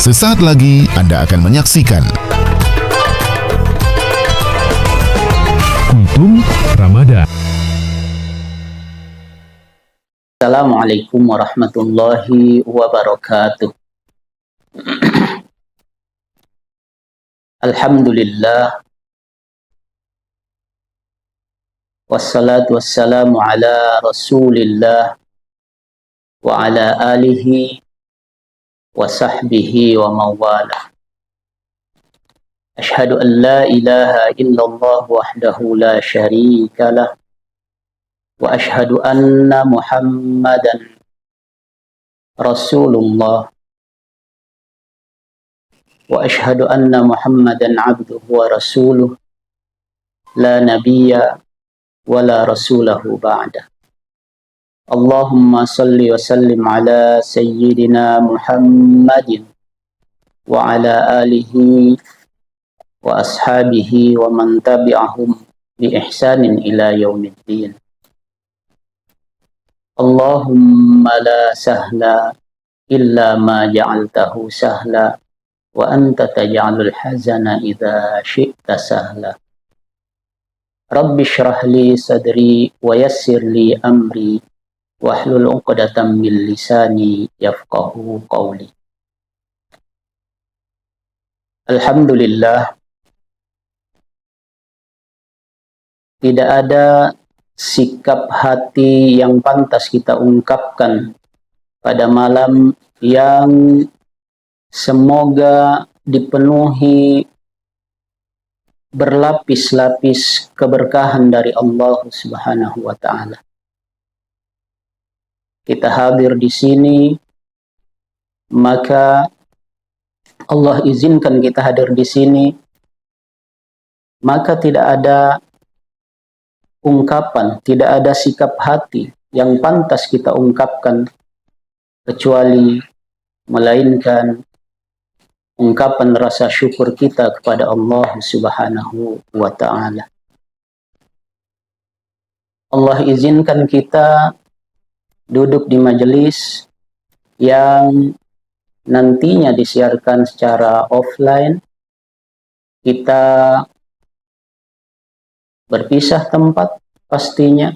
Sesaat lagi Anda akan menyaksikan Kultum Ramadan. Assalamualaikum warahmatullahi wabarakatuh. Alhamdulillah, wassalatu wassalamu ala rasulillah wa ala alihi wa sahbihi wa mawala. Ashhadu an la ilaha illallah wahdahu la syarika lah, wa ashhadu anna muhammadan rasulullah, wa ashhadu anna muhammadan abduhu wa rasuluh, la nabiyya wa la rasulahu ba'dah. Allahumma salli wa sallim ala sayyidina Muhammadin wa ala alihi wa ashabihi wa man tabi'ahum bi ihsanin ila yaumiddin. Allahumma la sahla illa ma ja'altahu sahla wa anta taj'alul hazana idza syi'ta sahla. Rabbi shrah li sadri wa yassir li amri wahlul 'uqdatam min lisani yafqahu qawli. Alhamdulillah, tidak ada sikap hati yang pantas kita ungkapkan pada malam yang semoga dipenuhi berlapis-lapis keberkahan dari Allah Subhanahu wa taala. Kita hadir di sini, maka Allah izinkan kita hadir di sini, maka tidak ada ungkapan, tidak ada sikap hati yang pantas kita ungkapkan kecuali melainkan ungkapan rasa syukur kita kepada Allah Subhanahu wa taala. Allah izinkan kita duduk di majelis yang nantinya disiarkan secara offline. Kita berpisah tempat pastinya,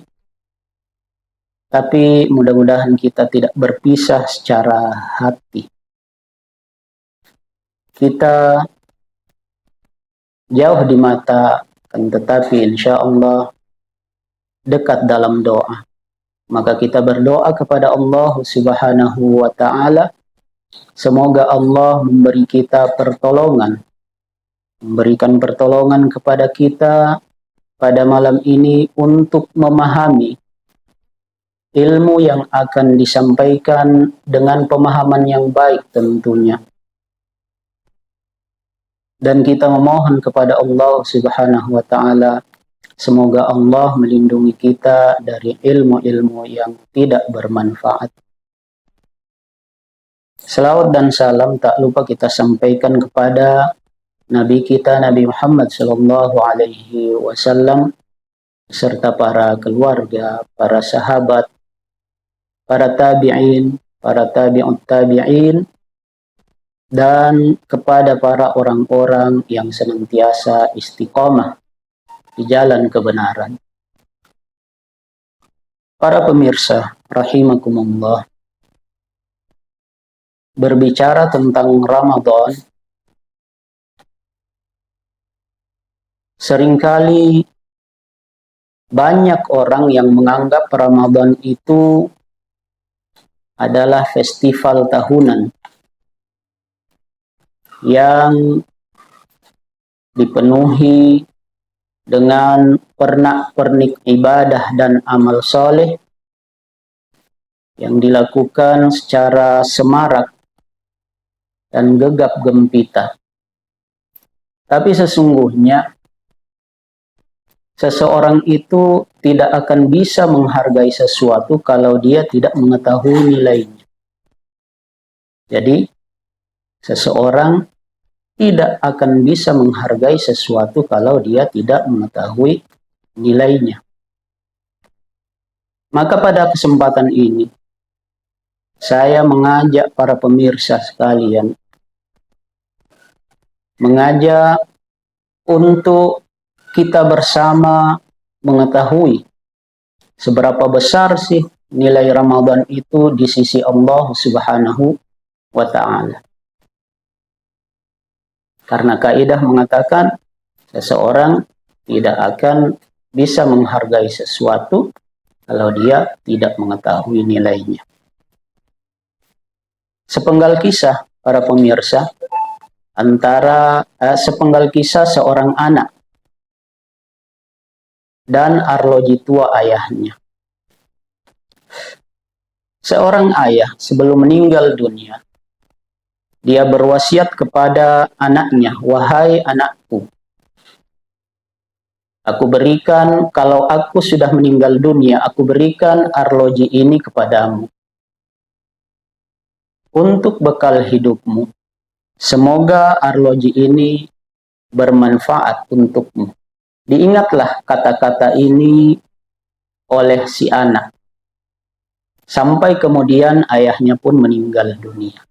tapi mudah-mudahan kita tidak berpisah secara hati. Kita jauh di mata, kan, tetapi insya Allah dekat dalam doa. Maka kita berdoa kepada Allah Subhanahu wa ta'ala, semoga Allah memberi kita pertolongan, memberikan pertolongan kepada kita pada malam ini untuk memahami ilmu yang akan disampaikan dengan pemahaman yang baik tentunya. Dan kita memohon kepada Allah Subhanahu wa ta'ala, semoga Allah melindungi kita dari ilmu-ilmu yang tidak bermanfaat. Selawat dan salam tak lupa kita sampaikan kepada Nabi kita, Nabi Muhammad sallallahu alaihi wasallam, serta para keluarga, para sahabat, para tabi'in, para tabi'ut tabi'in, dan kepada para orang-orang yang senantiasa istiqomah di jalan kebenaran. Para pemirsa rahimakumullah, berbicara tentang Ramadan, seringkali banyak orang yang menganggap Ramadan itu adalah festival tahunan yang dipenuhi dengan pernak-pernik ibadah dan amal soleh yang dilakukan secara semarak dan gegap gempita. Tapi sesungguhnya seseorang itu tidak akan bisa menghargai sesuatu kalau dia tidak mengetahui nilainya. Jadi seseorang tidak akan bisa menghargai sesuatu kalau dia tidak mengetahui nilainya. Maka pada kesempatan ini, saya mengajak para pemirsa sekalian mengajak untuk kita bersama mengetahui seberapa besar sih nilai Ramadan itu di sisi Allah Subhanahu wa Ta'ala. Karena kaidah mengatakan seseorang tidak akan bisa menghargai sesuatu kalau dia tidak mengetahui nilainya. Sepenggal kisah para pemirsa, sepenggal kisah seorang anak dan arloji tua ayahnya. Seorang ayah sebelum meninggal dunia, dia berwasiat kepada anaknya, "Wahai anakku, aku berikan, kalau aku sudah meninggal dunia, aku berikan arloji ini kepadamu untuk bekal hidupmu. Semoga arloji ini bermanfaat untukmu." Diingatlah kata-kata ini oleh si anak. Sampai kemudian ayahnya pun meninggal dunia.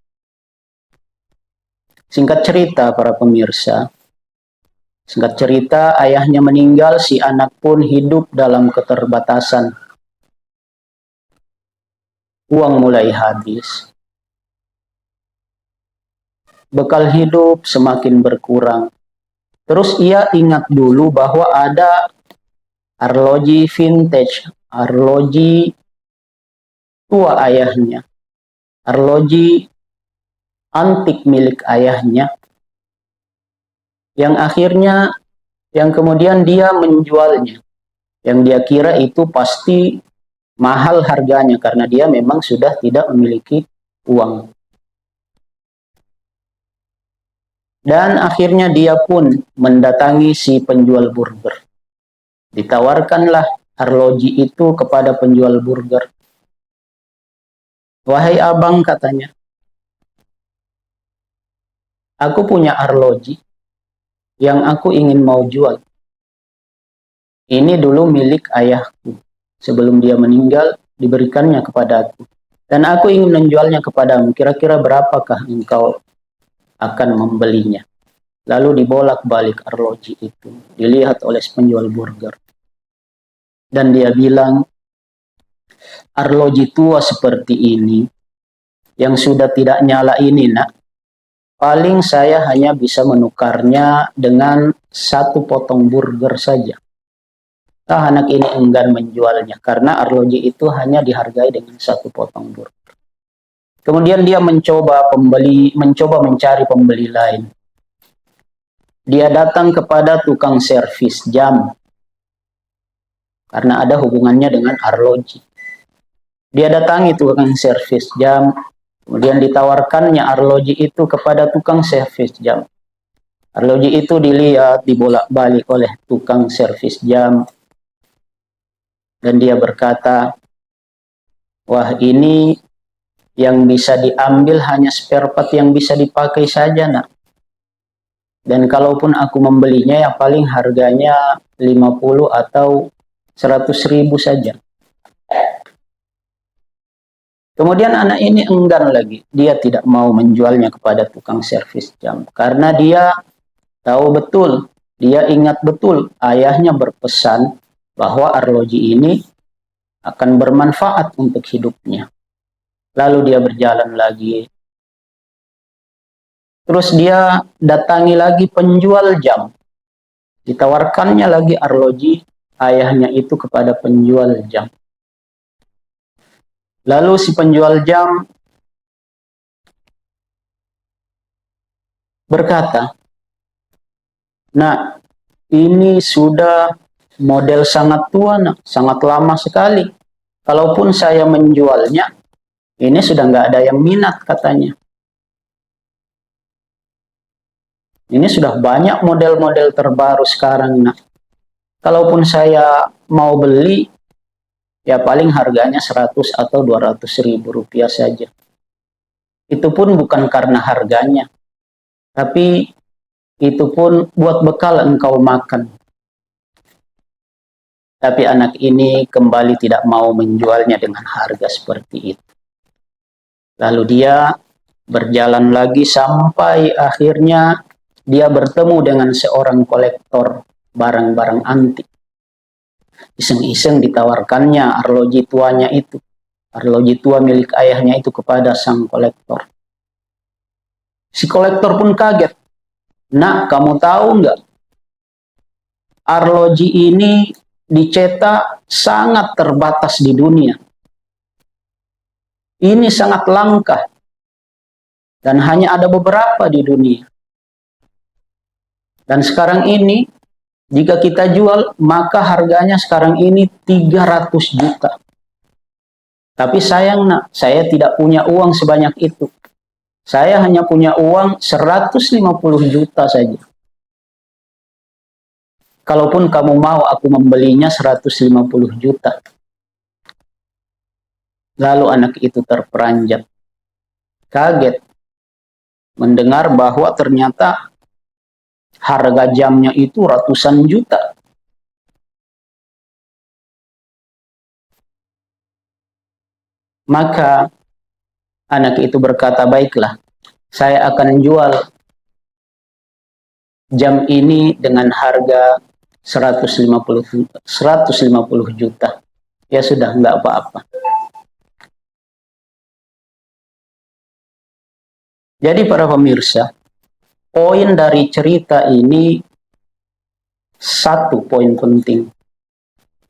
Singkat cerita para pemirsa, singkat cerita ayahnya meninggal, si anak pun hidup dalam keterbatasan. Uang mulai habis. Bekal hidup semakin berkurang. Terus ia ingat dulu bahwa ada arloji vintage, arloji tua ayahnya, arloji antik milik ayahnya, yang kemudian dia menjualnya, yang dia kira itu pasti mahal harganya karena dia memang sudah tidak memiliki uang. Dan akhirnya dia pun mendatangi si penjual burger. Ditawarkanlah arloji itu kepada penjual burger. "Wahai abang," katanya, "aku punya arloji yang aku ingin mau jual. Ini dulu milik ayahku. Sebelum dia meninggal, diberikannya kepadaku. Dan aku ingin menjualnya kepadamu. Kira-kira berapakah engkau akan membelinya?" Lalu dibolak-balik arloji itu. Dilihat oleh penjual burger. Dan dia bilang, "Arloji tua seperti ini, yang sudah tidak nyala ini, nak, paling saya hanya bisa menukarnya dengan satu potong burger saja." Anak ini enggan menjualnya karena arloji itu hanya dihargai dengan satu potong burger. Kemudian dia mencoba mencari pembeli lain. Dia datang kepada tukang servis jam karena ada hubungannya dengan arloji. Dia datangi tukang servis jam, kemudian ditawarkannya arloji itu kepada tukang servis jam. Arloji itu dilihat, dibolak-balik oleh tukang servis jam. Dan dia berkata, "Wah, ini yang bisa diambil hanya spare part yang bisa dipakai saja, nak. Dan kalaupun aku membelinya, ya paling harganya 50 atau 100 ribu saja." Kemudian anak ini enggan lagi. Dia tidak mau menjualnya kepada tukang servis jam. Karena dia tahu betul, dia ingat betul ayahnya berpesan bahwa arloji ini akan bermanfaat untuk hidupnya. Lalu dia berjalan lagi. Terus dia datangi lagi penjual jam. Ditawarkannya lagi arloji ayahnya itu kepada penjual jam. Lalu si penjual jam berkata, "Nah, ini sudah model sangat tua, nah, sangat lama sekali. Kalaupun saya menjualnya, ini sudah nggak ada yang minat," katanya. "Ini sudah banyak model-model terbaru sekarang, nah. Kalaupun saya mau beli, ya paling harganya 100 atau 200 ribu rupiah saja. Itu pun bukan karena harganya, tapi itu pun buat bekal engkau makan." Tapi anak ini kembali tidak mau menjualnya dengan harga seperti itu. Lalu dia berjalan lagi sampai akhirnya dia bertemu dengan seorang kolektor barang-barang antik. Iseng-iseng ditawarkannya arloji tuanya itu, arloji tua milik ayahnya itu kepada sang kolektor. Si kolektor pun kaget. Nak, kamu tahu nggak? Arloji ini dicetak sangat terbatas di dunia. Ini sangat langka. Dan hanya ada beberapa di dunia. Dan sekarang ini, jika kita jual, maka harganya sekarang ini 300 juta. Tapi sayang nak, saya tidak punya uang sebanyak itu. Saya hanya punya uang 150 juta saja. Kalaupun kamu mau, aku membelinya 150 juta. Lalu anak itu terperanjat. Kaget. Mendengar bahwa ternyata harga jamnya itu ratusan juta. Maka anak itu berkata, baiklah, saya akan jual jam ini dengan harga 150 juta. Ya sudah, enggak apa-apa. Jadi para pemirsa, poin dari cerita ini satu poin penting,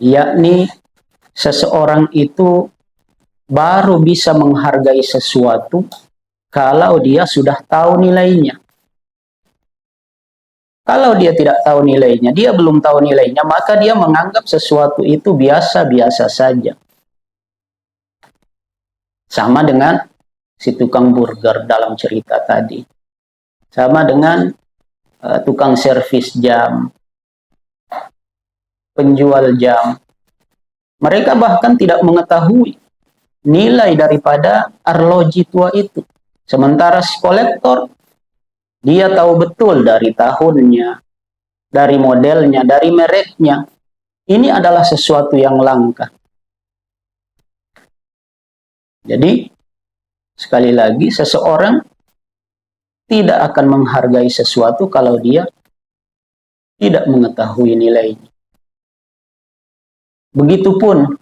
yakni seseorang itu baru bisa menghargai sesuatu kalau dia sudah tahu nilainya. Kalau dia tidak tahu nilainya, dia belum tahu nilainya, maka dia menganggap sesuatu itu biasa-biasa saja. Sama dengan si tukang burger dalam cerita tadi. Sama dengan tukang servis jam, penjual jam. Mereka bahkan tidak mengetahui nilai daripada arloji tua itu. Sementara si kolektor, dia tahu betul dari tahunnya, dari modelnya, dari mereknya. Ini adalah sesuatu yang langka. Jadi, sekali lagi, seseorang tidak akan menghargai sesuatu kalau dia tidak mengetahui nilainya. Begitupun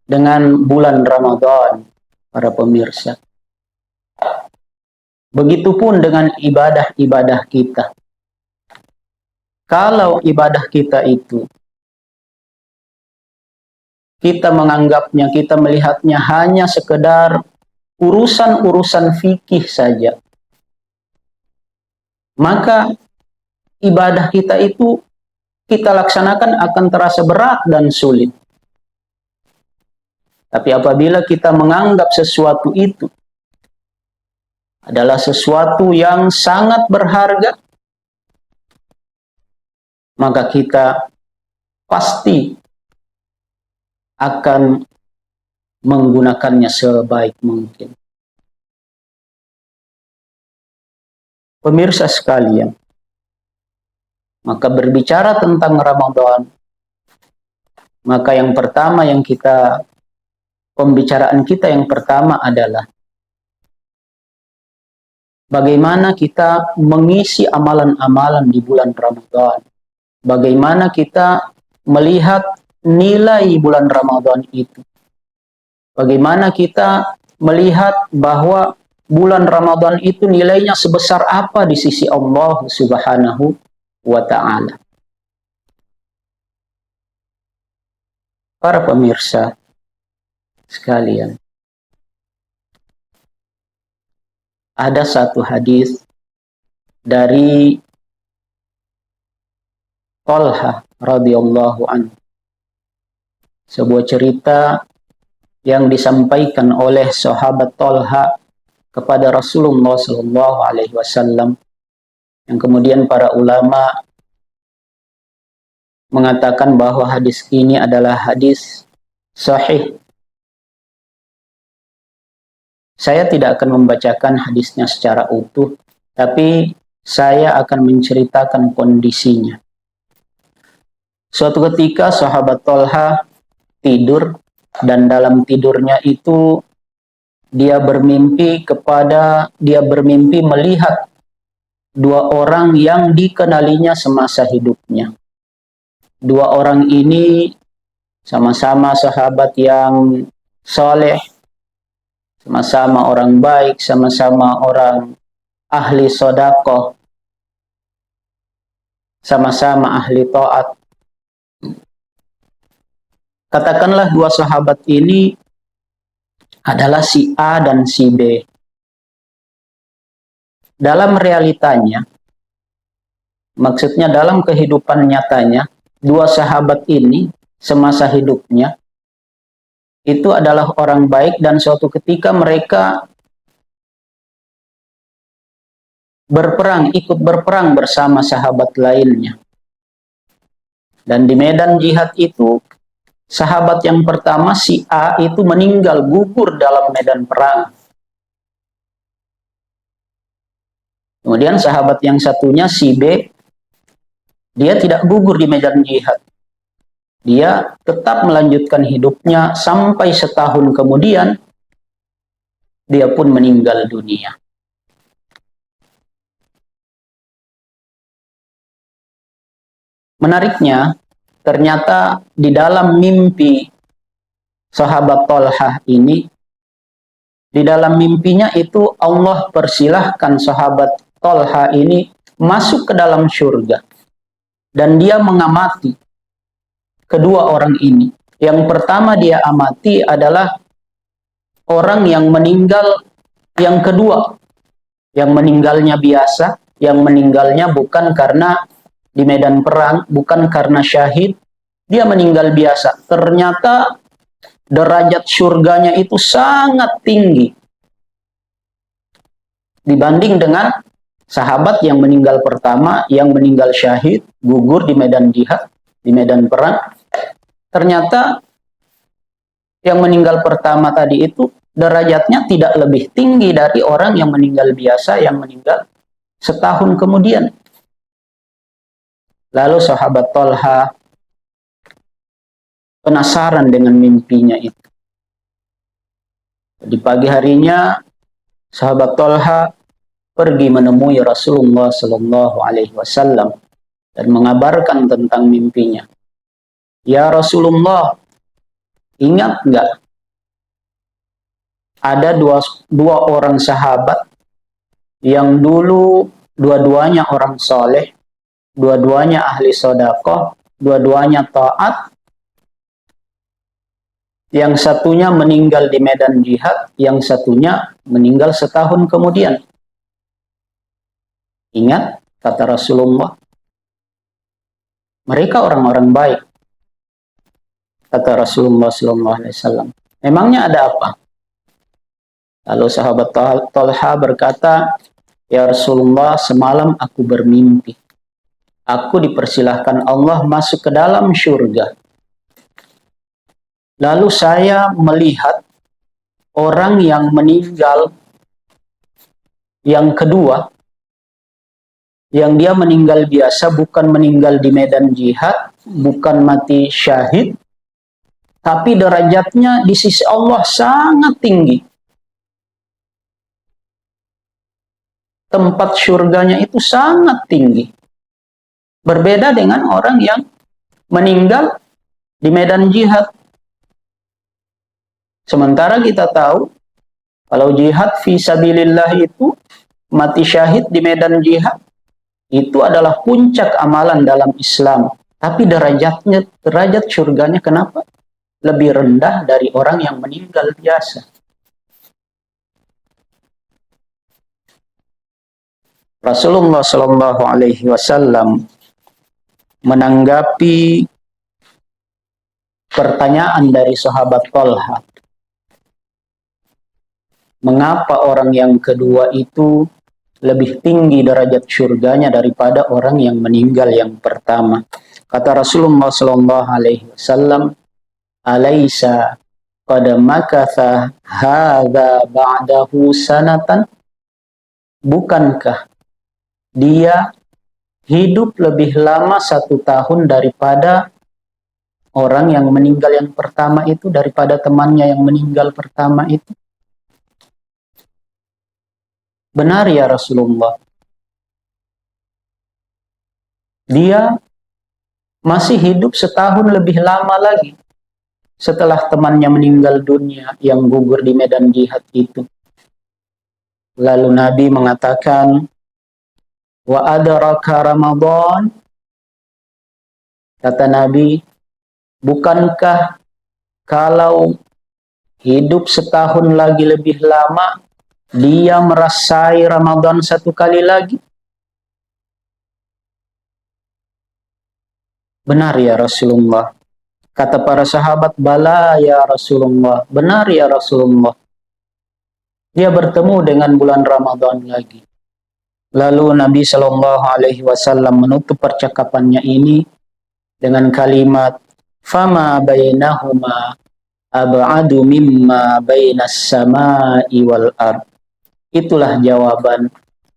dengan bulan Ramadan, para pemirsa. Begitupun dengan ibadah-ibadah kita. Kalau ibadah kita itu, kita menganggapnya, kita melihatnya hanya sekedar urusan-urusan fikih saja, maka ibadah kita itu kita laksanakan akan terasa berat dan sulit. Tapi apabila kita menganggap sesuatu itu adalah sesuatu yang sangat berharga, maka kita pasti akan menggunakannya sebaik mungkin. Pemirsa sekalian, maka berbicara tentang Ramadan, maka yang pertama pembicaraan kita yang pertama adalah bagaimana kita mengisi amalan-amalan di bulan Ramadan. Bagaimana kita melihat nilai bulan Ramadan itu. Bagaimana kita melihat bahwa bulan Ramadan itu nilainya sebesar apa di sisi Allah Subhanahu wa Ta'ala. Para pemirsa sekalian, ada satu hadis dari Thalha radhiyallahu anhu. Sebuah cerita yang disampaikan oleh sahabat Thalha kepada Rasulullah sallallahu alaihi wasallam, yang kemudian para ulama mengatakan bahwa hadis ini adalah hadis sahih. Saya tidak akan membacakan hadisnya secara utuh, tapi saya akan menceritakan kondisinya. Suatu ketika sahabat Thalha tidur, dan dalam tidurnya itu dia bermimpi melihat dua orang yang dikenalinya semasa hidupnya. Dua orang ini sama-sama sahabat yang soleh, sama-sama orang baik, sama-sama orang ahli sodakoh, sama-sama ahli taat. Katakanlah dua sahabat ini adalah si A dan si B. Dalam realitanya, maksudnya dalam kehidupan nyatanya, dua sahabat ini semasa hidupnya itu adalah orang baik dan suatu ketika mereka berperang, ikut berperang bersama sahabat lainnya. Dan di medan jihad itu, sahabat yang pertama si A itu meninggal gugur dalam medan perang. Kemudian sahabat yang satunya si B, dia tidak gugur di medan jihad. Dia tetap melanjutkan hidupnya sampai setahun kemudian dia pun meninggal dunia. Menariknya, ternyata di dalam mimpi sahabat Thalhah ini, di dalam mimpinya itu Allah persilahkan sahabat Thalhah ini masuk ke dalam surga. Dan dia mengamati kedua orang ini. Yang pertama dia amati adalah orang yang meninggal yang kedua. Yang meninggalnya biasa, yang meninggalnya bukan karena di medan perang, bukan karena syahid, dia meninggal biasa. Ternyata derajat surganya itu sangat tinggi dibanding dengan sahabat yang meninggal pertama, yang meninggal syahid, gugur di medan jihad, di medan perang. Ternyata yang meninggal pertama tadi itu derajatnya tidak lebih tinggi dari orang yang meninggal biasa, yang meninggal setahun kemudian. Lalu sahabat Thalhah penasaran dengan mimpinya itu. Di pagi harinya sahabat Thalhah pergi menemui Rasulullah Sallallahu Alaihi Wasallam dan mengabarkan tentang mimpinya. Ya Rasulullah, ingat nggak ada dua orang sahabat yang dulu dua-duanya orang soleh, dua-duanya ahli sodakoh, dua-duanya taat. Yang satunya meninggal di medan jihad, yang satunya meninggal setahun kemudian. Ingat, kata Rasulullah, mereka orang-orang baik. Kata Rasulullah SAW. Memangnya ada apa? Lalu sahabat Thalhah berkata, ya Rasulullah, semalam aku bermimpi. Aku dipersilahkan Allah masuk ke dalam surga. Lalu saya melihat orang yang meninggal yang kedua, yang dia meninggal biasa, bukan meninggal di medan jihad, bukan mati syahid, tapi derajatnya di sisi Allah sangat tinggi. Tempat surganya itu sangat tinggi. Berbeda dengan orang yang meninggal di medan jihad. Sementara kita tahu, kalau jihad fi sabilillah itu, mati syahid di medan jihad, itu adalah puncak amalan dalam Islam. Tapi derajat surganya kenapa? Lebih rendah dari orang yang meninggal biasa. Rasulullah Shallallahu Alaihi Wasallam menanggapi pertanyaan dari sahabat Thalhah. Mengapa orang yang kedua itu lebih tinggi derajat surganya daripada orang yang meninggal yang pertama? Kata Rasulullah Shallallahu Alaihi Wasallam, "Alaisa qad makatha hadza ba'dahu sanatan?" Bukankah dia hidup lebih lama 1 tahun daripada orang yang meninggal yang pertama itu, daripada temannya yang meninggal pertama itu? Benar ya Rasulullah. Dia masih hidup setahun lebih lama lagi setelah temannya meninggal dunia yang gugur di medan jihad itu. Lalu Nabi mengatakan, wa adraka Ramadan. Kata Nabi, bukankah kalau hidup setahun lagi lebih lama, dia merasai Ramadan satu kali lagi? Benar ya Rasulullah. Kata para sahabat, bala ya Rasulullah. Benar ya Rasulullah. Dia bertemu dengan bulan Ramadan lagi. Lalu Nabi Shallallahu Alaihi Wasallam menutup percakapannya ini dengan kalimat, "Fama bainahuma ab'adu mimma bainas sama'i wal ard." Itulah jawaban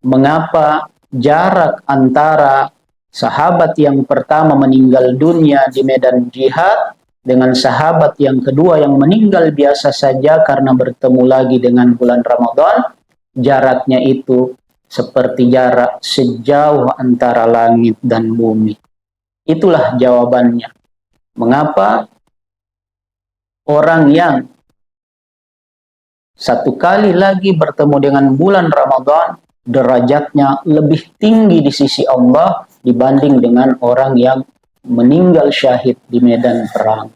mengapa jarak antara sahabat yang pertama meninggal dunia di medan jihad dengan sahabat yang kedua yang meninggal biasa saja karena bertemu lagi dengan bulan Ramadan, jaraknya itu seperti jarak sejauh antara langit dan bumi. Itulah jawabannya. Mengapa orang yang satu kali lagi bertemu dengan bulan Ramadan, derajatnya lebih tinggi di sisi Allah dibanding dengan orang yang meninggal syahid di medan perang.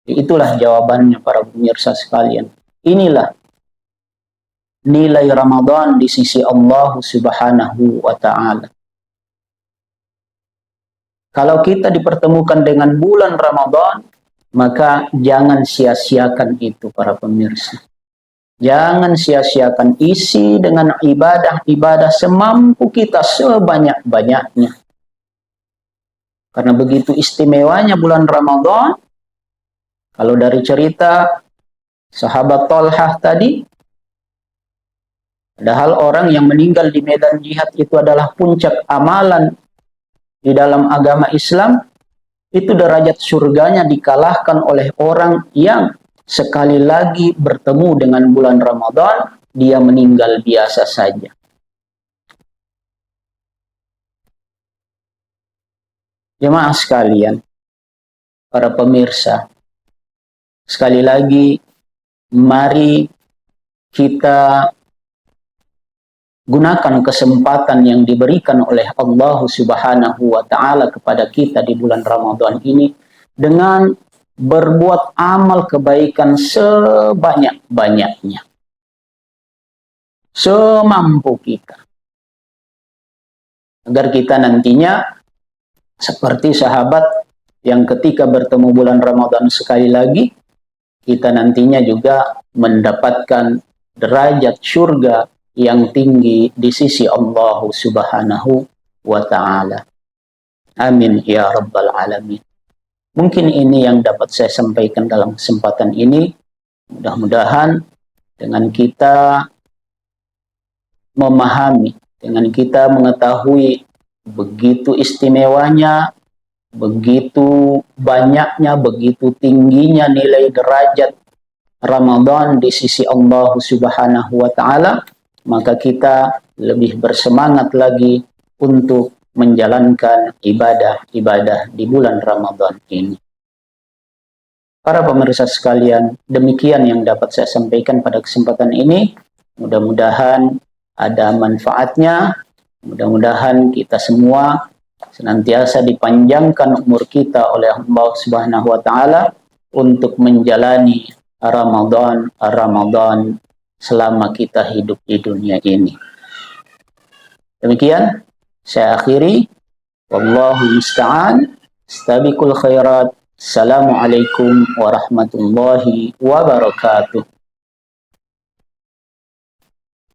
Itulah jawabannya para pemirsa sekalian. Inilah nilai Ramadan di sisi Allah Subhanahu wa Ta'ala. Kalau kita dipertemukan dengan bulan Ramadan, maka jangan sia-siakan itu para pemirsa. Jangan sia-siakan, isi dengan ibadah-ibadah semampu kita, sebanyak-banyaknya. Karena begitu istimewanya bulan Ramadan. Kalau dari cerita sahabat Thalhah tadi, padahal orang yang meninggal di medan jihad itu adalah puncak amalan di dalam agama Islam, itu derajat surganya dikalahkan oleh orang yang sekali lagi bertemu dengan bulan Ramadan, dia meninggal biasa saja. Jemaah sekalian, para pemirsa, sekali lagi, mari kita gunakan kesempatan yang diberikan oleh Allah Subhanahu wa Ta'ala kepada kita di bulan Ramadan ini dengan berbuat amal kebaikan sebanyak-banyaknya, semampu kita, agar kita nantinya seperti sahabat yang ketika bertemu bulan Ramadan sekali lagi, kita nantinya juga mendapatkan derajat surga yang tinggi di sisi Allah Subhanahu wa Ta'ala. Amin ya Rabbal Alamin. Mungkin ini yang dapat saya sampaikan dalam kesempatan ini. Mudah-mudahan dengan kita memahami, dengan kita mengetahui begitu istimewanya, begitu banyaknya, begitu tingginya nilai derajat Ramadan di sisi Allah Subhanahu wa Ta'ala, maka kita lebih bersemangat lagi untuk menjalankan ibadah-ibadah di bulan Ramadan ini. Para pemirsa sekalian, demikian yang dapat saya sampaikan pada kesempatan ini. Mudah-mudahan ada manfaatnya, mudah-mudahan kita semua senantiasa dipanjangkan umur kita oleh Allah Subhanahu wa Ta'ala untuk menjalani Ramadan selama kita hidup di dunia ini. Demikian saya akhiri. Wallahu musta'an. Astabiqul khairat. Assalamualaikum warahmatullahi wabarakatuh.